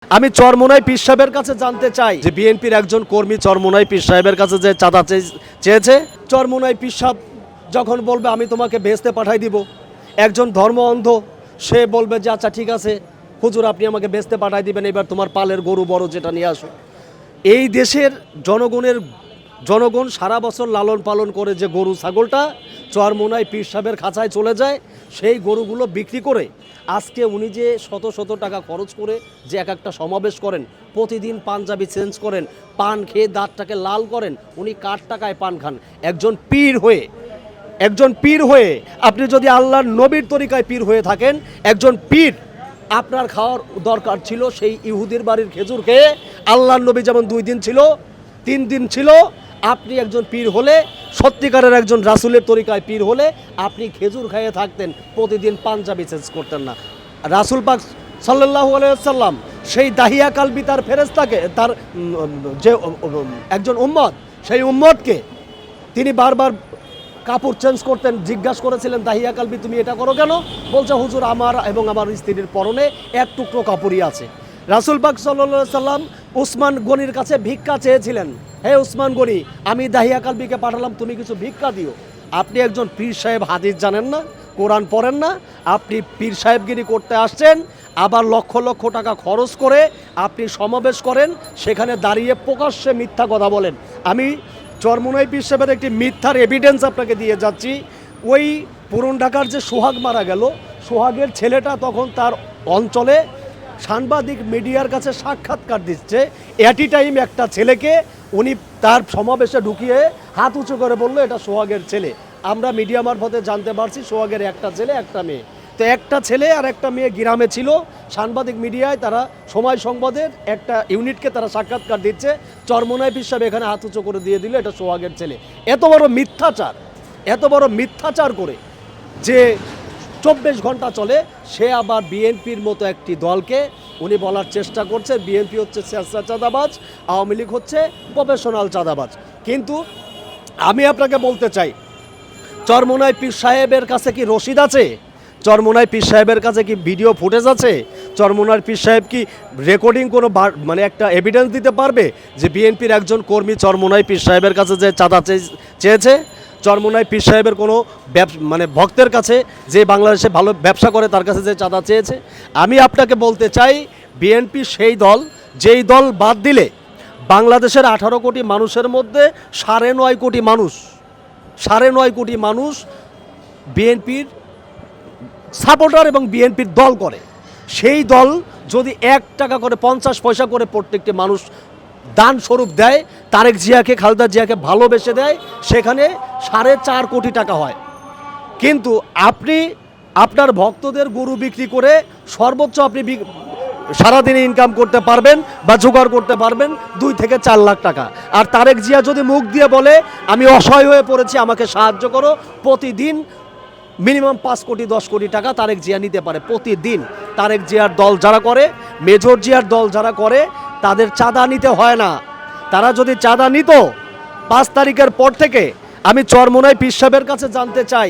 আমি চরমোনাই পীর সাহেবের কাছে জানতে চাই যে বিএনপির একজন কর্মী চরমোনাই পীর সাহেবের কাছে যে চাঁদা চেয়েছে, চরমোনাই পীর সাহেব যখন বলবে আমি তোমাকে বেহেশতে পাঠাই দিব, একজন ধর্ম অন্ধ সে বলবে যে আচ্ছা ঠিক আছে হুজুর আপনি আমাকে বেহেশতে পাঠাই দিবেন, এবার তোমার পালের গরু বড় যেটা নিয়ে আসো। এই দেশের জনগণ সারা বছর লালন পালন করে যে গরু ছাগলটা চরমোনাই পীর সাহেবের খাঁচায় চলে যায়, সেই গরুগুলো বিক্রি করে আজকে উনি যে শত শত টাকা খরচ করে যে এক একটা সমাবেশ করেন, প্রতিদিন পাঞ্জাবি চেঞ্জ করেন, পান খেয়ে দাঁতটাকে লাল করেন, উনি কার টাকায় পান খান? একজন পীর হয়ে আপনি যদি আল্লাহর নবীর তরিকায় পীর হয়ে থাকেন, একজন পীর আপনার খাওয়ার দরকার ছিল সেই ইহুদির বাড়ির খেজুর খেয়ে। আল্লাহর নবী যেমন 2 দিন ছিল 3 দিন ছিল, আপনি একজন পীর হলে, সত্যিকারের একজন রাসূলের তরিকায় পীর হলে আপনি খেজুর খাইয়ে থাকতেন, প্রতিদিন পাঞ্জাবি চেঞ্জ করতেন না। রাসূল পাক সাল্লাল্লাহু আলাইহি ওয়াসাল্লাম সেই দাহিয়া কালবি তার ফেরেশতাকে, তার যে একজন উম্মত, সেই উম্মতকে তিনি বারবার কাপড় চেঞ্জ করতেন। জিজ্ঞাসা করেছিলেন দাহিয়া কালবি তুমি এটা করো কেন? বলছে হুজুর আমার এবং আমার স্ত্রীর পরনে এক টুকরো কাপড়ই আছে। রাসূল পাক সাল্লাল্লাহু আলাইহি সাল্লাম উসমান গনির কাছে ভিক্ষা চেয়েছিলেন, হে উসমান গনি আমি দাহিয়া কালবিকে পাঠালাম, তুমি কিছু ভিক্ষা দিও। আপনি একজন পীর সাহেব, হাদিস জানেন না, কোরআন পড়েন না, আপনি পীর সাহেবগিরি করতে আসছেন, আবার লক্ষ লক্ষ টাকা খরচ করে আপনি সমাবেশ করেন, সেখানে দাঁড়িয়ে প্রকাশ্যে মিথ্যা কথা বলেন। আমি চরমোনাই পীর সাহেবের একটি মিথ্যার এভিডেন্স আপনাকে দিয়ে যাচ্ছি। ওই পুরন ঢাকার যে সোহাগ মারা গেল, সোহাগের ছেলেটা তখন তার অঞ্চলে সাংবাদিক মিডিয়ার কাছে সাক্ষাৎকার দিচ্ছে, অ্যাট টাইম একটা ছেলেকে উনি তার সমাবেশে ঢুকিয়ে হাত উঁচু করে বললো এটা সোহাগের ছেলে। আমরা মিডিয়া মারফতে জানতে পারছি সোহাগের একটা ছেলে একটা মেয়ে। তো একটা ছেলে আর একটা মেয়ে গ্রামে ছিল, সাংবাদিক মিডিয়ায় তারা সময় সংবাদের একটা ইউনিটকে তারা সাক্ষাৎকার দিচ্ছে, চরমোনাই পীর সাহেব এখানে হাত উঁচু করে দিয়ে দিল এটা সোহাগের ছেলে। এত বড় মিথ্যাচার করে যে 24 ঘন্টা চলে, সে আবার বিএনপির মতো একটি দলকে উনি বলার চেষ্টা করছে বিএনপি হচ্ছে স্বেচ্ছা চাঁদাবাজ, আওয়ামী লীগ হচ্ছে প্রফেশনাল চাঁদাবাজ। কিন্তু আমি আপনাকে বলতে চাই, চরমোনাই পীর সাহেবের কাছে কি রসিদ আছে? চরমোনাই পীর সাহেবের কাছে কি ভিডিও ফুটেজ আছে? চরমোনাই পীর সাহেব কি রেকর্ডিং কোনো মানে একটা এভিডেন্স দিতে পারবে যে বিএনপির একজন কর্মী চরমোনাই পীর সাহেবের কাছে যে চাঁদা চেয়েছে? চরমোনাই পীর সাহেবের কোনো মানে ভক্তের কাছে যে বাংলাদেশে ভালো ব্যবসা করে তার কাছে যে চাঁদা চেয়েছে? আমি আপনাকে বলতে চাই বিএনপি সেই দল যেই দল বাদ দিলে বাংলাদেশের 18 কোটি মানুষের মধ্যে 9.5 কোটি মানুষ বিএনপির সাপোর্টার এবং বিএনপির দল করে। সেই দল যদি 1 টাকা করে 50 পয়সা করে প্রত্যেকটি মানুষ দান স্বরূপ দেয়, তারেক জিয়াকে, খালেদা জিয়াকে ভালোবেসে দেয়, সেখানে 4.5 কোটি টাকা হয়। কিন্তু আপনি আপনার ভক্তদের গরু বিক্রি করে সর্বোচ্চ আপনি সারাদিনে ইনকাম করতে পারবেন বা জোগাড় করতে পারবেন 2 থেকে 4 লাখ টাকা। আর তারেক জিয়া যদি মুখ দিয়ে বলে আমি অসহায় হয়ে পড়েছি আমাকে সাহায্য করো, প্রতিদিন মিনিমাম 5 কোটি 10 কোটি টাকা তারেক জিয়া নিতে পারে প্রতিদিন। তারেক জিয়ার দল যারা করে, মেজর জিয়ার দল যারা করে, তাদের চাঁদা নিতে হয় না। তারা যদি চাঁদা নিত 5 তারিখের পর থেকে, আমি চরমোনাই পীর সাহেবের কাছে জানতে চাই